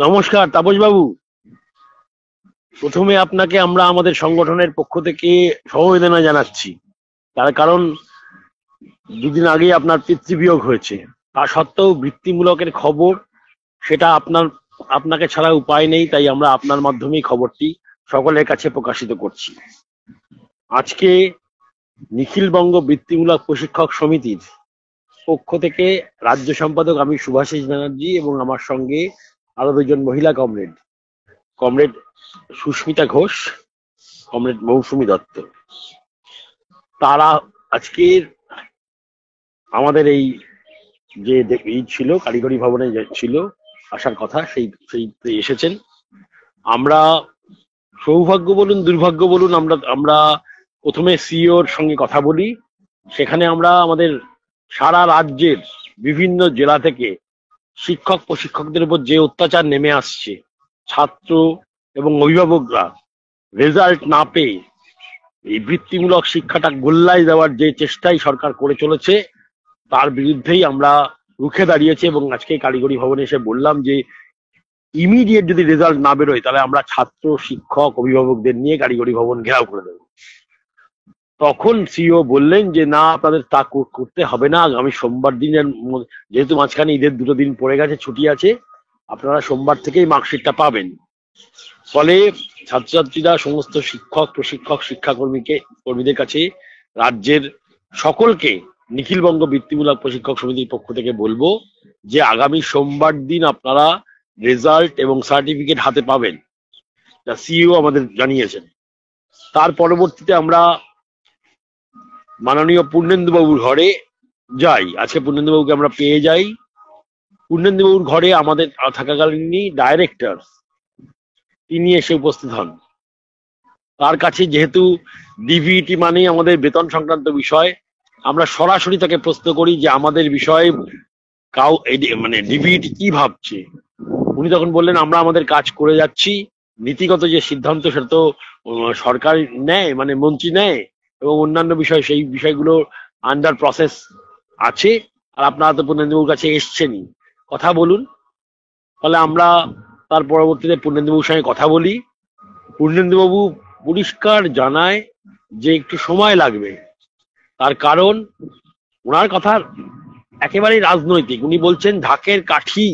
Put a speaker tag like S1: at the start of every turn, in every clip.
S1: নমস্কার তাপস বাবু। প্রথমে আপনাকে আমরা আমাদের সংগঠনের পক্ষ থেকে সমবেদনা জানাচ্ছি। তার কারণ দুদিন আগে আপনার পিতৃবিয়োগ হয়েছে। তা সত্ত্বেও বৃত্তিমূলকের খবর সেটা আপনাকে ছাড়া উপায় নেই, তাই আমরা আপনার মাধ্যমেই খবরটি সকলের কাছে প্রকাশিত করছি। আজকে নিখিলবঙ্গ বৃত্তিমূলক প্রশিক্ষক সমিতির পক্ষ থেকে রাজ্য সম্পাদক আমি শুভাশিস ব্যানার্জি এবং আমার সঙ্গে আরো দুজন মহিলা comrade, comrade Susmita Ghosh, comrade Mousumi Dutta, তারা আজকের আমাদের এই যে ছিল কারিগরি ভবনে যে ছিল আসার কথা সেই এসেছেন। আমরা সৌভাগ্য বলুন দুর্ভাগ্য বলুন, আমরা প্রথমে সিইওর সঙ্গে কথা বলি। সেখানে আমরা আমাদের সারা রাজ্যের বিভিন্ন জেলা থেকে শিক্ষক প্রশিক্ষকদের উপর যে অত্যাচার নেমে আসছে, ছাত্র এবং অভিভাবকরা রেজাল্ট না পেয়ে এই বৃত্তিমূলক শিক্ষাটা গোল্লায় দেওয়ার যে চেষ্টাই সরকার করে চলেছে, তার বিরুদ্ধেই আমরা রুখে দাঁড়িয়েছি এবং আজকে কারিগরি ভবনে এসে বললাম যে ইমিডিয়েট যদি রেজাল্ট না বেরোয় তাহলে আমরা ছাত্র শিক্ষক অভিভাবকদের নিয়ে কারিগরি ভবন ঘেরাও করে দেব। তখন সিইও বললেন যে না, আপনাদের তা করতে হবে না, আগামী সোমবার দিনের যেহেতু মাঝখানে ঈদের 2 দিন পড়ে গেছে, ছুটি আছে, আপনারা সোমবার থেকেই মার্কশিটটা পাবেন। ফলে ছাত্রছাত্রীরা সমস্ত শিক্ষক প্রশিক্ষক কর্মীদের কাছে রাজ্যের সকলকে নিখিলবঙ্গ বৃত্তিমূলক প্রশিক্ষক সমিতির পক্ষ থেকে বলবো যে আগামী সোমবার দিন আপনারা রেজাল্ট এবং সার্টিফিকেট হাতে পাবেন, যা সিইও আমাদের জানিয়েছেন। তার পরবর্তীতে আমরা মাননীয় পূর্ণেন্দুবাবুর ঘরে যাই। আজকে পূর্ণেন্দুবাবুকে আমরা পেয়ে যাই। পূর্ণেন্দুবাবুর ঘরে আমাদের থাকাকালীনই ডাইরেক্টর তিনি এসে উপস্থিত হন। তার কাছে যেহেতু ডিভিইটি মানে আমাদের বেতন সংক্রান্ত বিষয়, আমরা সরাসরি তাকে প্রশ্ন করি যে আমাদের বিষয়ে মানে ডিভিইটি কি ভাবছে। উনি তখন বললেন আমরা আমাদের কাজ করে যাচ্ছি, নীতিগত যে সিদ্ধান্ত সেটা তো সরকার নেয়, মানে মন্ত্রী নেয়, এবং অন্যান্য বিষয় সেই বিষয়গুলো আন্ডার প্রসেস আছে, আর আপনারা তো পূর্ণেন্দুবাবুর কাছে এসছেনই, কথা বলুন। ফলে আমরা তার পরবর্তীতে পূর্ণেন্দুবাবুর সঙ্গে কথা বলি। পূর্ণেন্দুবাবু পরিষ্কার জানায় যে একটু সময় লাগবে। তার কারণ ওনার কথা একেবারেই রাজনৈতিক। উনি বলছেন ঢাকের কাঠি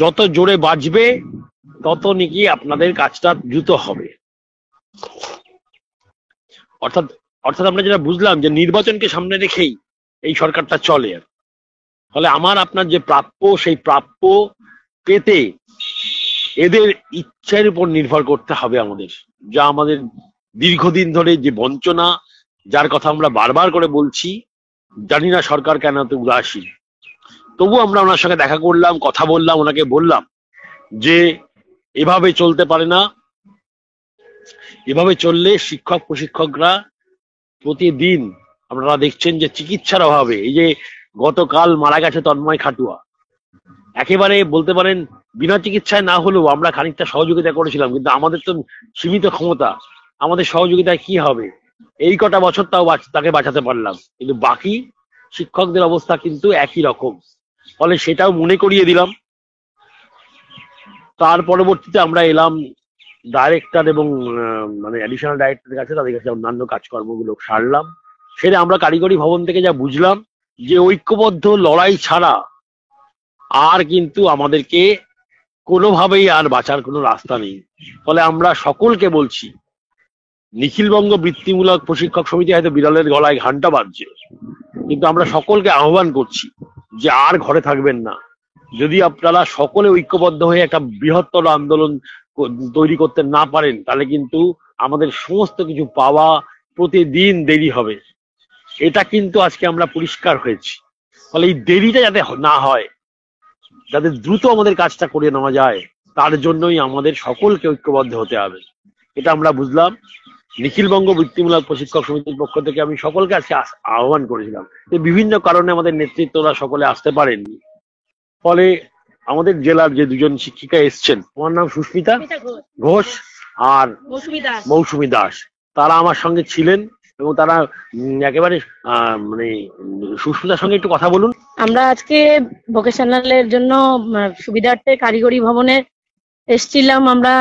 S1: যত জোরে বাজবে তত নাকি আপনাদের কাজটা দ্রুত হবে। অর্থাৎ অর্থাৎ আমরা যেটা বুঝলাম যে নির্বাচনকে সামনে রেখেই এই সরকারটা চলে। ফলে আমার আপনার যে প্রাপ্য, সেই প্রাপ্য পেতে এদের ইচ্ছার উপর নির্ভর করতে হবে আমাদের, যা আমাদের দীর্ঘদিন ধরে যে বঞ্চনা, যার কথা আমরা বারবার করে বলছি। জানি না সরকার কেন এত উদাসীন। তবু আমরা ওনার সঙ্গে দেখা করলাম, কথা বললাম, ওনাকে বললাম যে এভাবে চলতে পারে না। এভাবে চললে শিক্ষক প্রশিক্ষকরা প্রতিদিন আপনারা দেখছেন যে চিকিৎসার অভাবে, এই যে গতকাল মারা গেছে তন্ময় খাটুয়া, একেবারে বলতে পারেন বিনা চিকিৎসায় না হলেও আমরা খানিকটা সহযোগিতা করেছিলাম, কিন্তু আমাদের তো সীমিত ক্ষমতা, আমাদের সহযোগিতায় কি হবে? এই কটা বছর তাকে বাঁচাতে পারলাম, কিন্তু বাকি শিক্ষকদের অবস্থা কিন্তু একই রকম। ফলে সেটাও মনে করিয়ে দিলাম। তার পরবর্তীতে আমরা এলাম ডাইরেক্টর এবং মানে অ্যাডিশনাল ডাইরেক্টরের কাছে, তাদের কাছে অন্যান্য কাজকর্মগুলো সারলাম। সেটা আমরা কারিগরি ভবন থেকে যা বুঝলাম যে ঐক্যবদ্ধ লড়াই ছাড়া আর কিন্তু আমাদেরকে কোনোভাবেই আর বাঁচার কোনো রাস্তা নেই। ফলে আমরা সকলকে বলছি, নিখিলবঙ্গ বৃত্তিমূলক প্রশিক্ষক সমিতি হয়তো বিড়ালের গলায় ঘন্টা বাজছে, কিন্তু আমরা সকলকে আহ্বান করছি যে আর ঘরে থাকবেন না। যদি আপনারা সকলে ঐক্যবদ্ধ হয়ে একটা বৃহত্তর আন্দোলন তৈরি করতে না পারেন, তাহলে কিন্তু আমাদের সমস্ত কিছু পাওয়া প্রতিদিন দেরি হবে। এটা কিন্তু আজকে আমরা পরিষ্কার হয়েছি। ফলে এই দেরিটা যাতে না হয়, যাতে দ্রুত আমাদের কাজটা করে নেওয়া যায়, তার জন্যই আমাদের সকলকে ঐক্যবদ্ধ হতে হবে। এটা আমরা বুঝলাম। নিখিলবঙ্গ বৃত্তিমূলক প্রশিক্ষক সমিতির পক্ষ থেকে আমি সকলকে আজকে আহ্বান করেছিলাম, যে বিভিন্ন কারণে আমাদের নেতৃত্বরা সকলে আসতে পারেননি। ফলে আমাদের জেলার যে দুজন শিক্ষিকা এসছেন, তোমার নাম সুস্মিতা ঘোষ আর মৌসুমী দাস, তারা আমার সঙ্গে ছিলেন এবং তারা একেবারে মানে সুস্মিতার সঙ্গে একটু কথা বলুন।
S2: আমরা আজকে ভোকেশনালের জন্য সুবিধার্থে কারিগরি ভবনে এসছিলাম। আমরা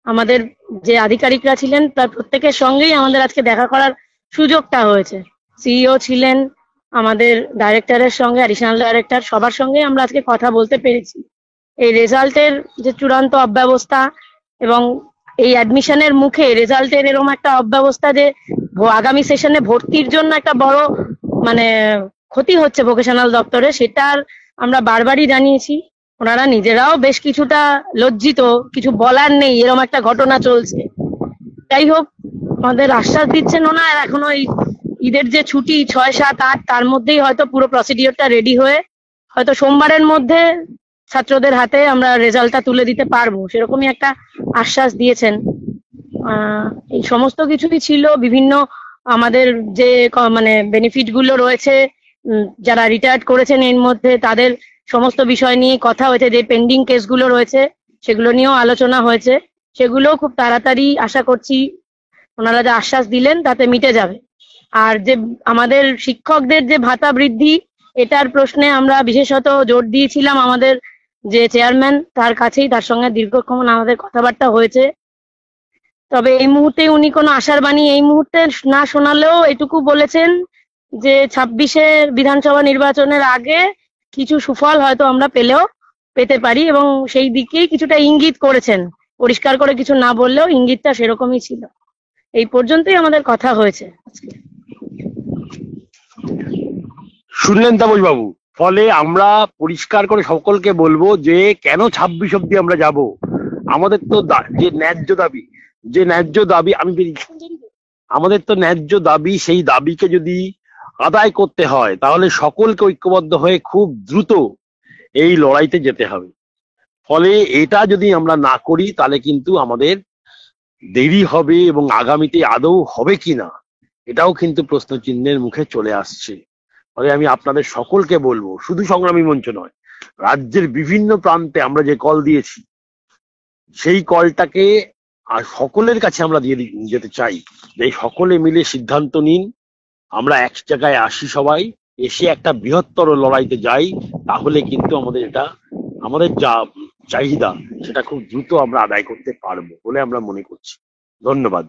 S2: আমাদের যে আধিকারিকরা ছিলেন তার প্রত্যেকের সঙ্গেই আমাদের আজকে দেখা করার সুযোগটা হয়েছে। সিইও ছিলেন, আমাদের ডাইরেক্টরের সঙ্গে, অ্যাডিশনাল ডাইরেক্টর, সবার সঙ্গে আমরা আজকে কথা বলতে পেরেছি। এই রেজাল্টের যে চূড়ান্ত অব্যবস্থা এবং এই অ্যাডমিশনের মুখে রেজাল্টের এরকম একটা অব্যবস্থা যে আগামী সেশনে ভর্তির জন্য একটা বড় মানে ক্ষতি হচ্ছে ভোকেশনাল দপ্তরে, সেটার আমরা বারবারই জানিয়েছি। ওনারা নিজেরাও বেশ কিছুটা লজ্জিত, কিছু বলার নেই, এরকম একটা ঘটনা চলছে। যাই হোক, আমাদের আশ্বাস দিচ্ছেন ওনার, এখনো এই ঈদের যে ছুটি 6, 7, 8 তার মধ্যেই হয়তো পুরো প্রসিডিওরটা রেডি হয়ে হয়তো সোমবারের মধ্যে ছাত্রদের হাতে আমরা রেজাল্টটা তুলে দিতে পারবো, সেরকমই একটা আশ্বাস দিয়েছেন। এই সমস্ত কিছুই ছিল। বিভিন্ন আমাদের যে মানে বেনিফিট গুলো রয়েছে, যারা রিটায়ার্ড করেছেন এর মধ্যে তাদের সমস্ত বিষয় নিয়ে কথা হয়েছে। যে পেন্ডিং কেসগুলো রয়েছে সেগুলো নিয়েও আলোচনা হয়েছে। সেগুলো খুব তাড়াতাড়ি আশা করছি ওনারা যে আশ্বাস দিলেন তাতে মিটে যাবে। আর যে আমাদের শিক্ষকদের যে ভাতা বৃদ্ধি, এটার প্রশ্নে আমরা বিশেষত জোর দিয়েছিলাম আমাদের যে চেয়ারম্যান তার কাছেই, তার সঙ্গে দীর্ঘক্ষণ আমাদের কথাবার্তা হয়েছে। তবে এই মুহূর্তে উনি কোনো আশার বাণী এই মুহূর্তে না শোনালেও এটুকু বলেছেন যে 26-এর বিধানসভা নির্বাচনের আগে কিছু সুফল হয়তো আমরা পেতে পারি, এবং সেই দিকেই কিছুটা ইঙ্গিত করেছেন। পরিষ্কার করে কিছু না বললেও ইঙ্গিতটা সেরকমই ছিল। এই পর্যন্তই আমাদের কথা হয়েছে আজকে।
S1: শুনলেন তাপস বাবু? ফলে আমরা পরিষ্কার করে সকলকে বলবো যে কেন 26 অব্দি আমরা যাব। আমাদের তো যে ন্যায্য দাবি আমাদের তো ন্যায্য দাবি, সেই দাবিকে যদি আদায় করতে হয় তাহলে সকলকে ঐক্যবদ্ধ হয়ে খুব দ্রুত এই লড়াইতে যেতে হবে। ফলে এটা যদি আমরা না করি তাহলে কিন্তু আমাদের দেরি হবে, এবং আগামীতে আদৌ হবে কিনা এটাও কিন্তু প্রশ্নচিহ্নের মুখে চলে আসছে। ফলে আমি আপনাদের সকলকে বলবো, শুধু সংগ্রামী মঞ্চ নয়, রাজ্যের বিভিন্ন প্রান্তে আমরা যে কল দিয়েছি সেই কলটাকে আর সকলের কাছে আমরা দিয়ে যেতে চাই যে সকলে মিলে সিদ্ধান্ত নিন, আমরা এক জায়গায় আসি, সবাই এসে একটা বৃহত্তর লড়াইতে যাই। তাহলে কিন্তু আমাদের যা চাহিদা সেটা খুব দ্রুত আমরা আদায় করতে পারবো বলে আমরা মনে করছি। ধন্যবাদ।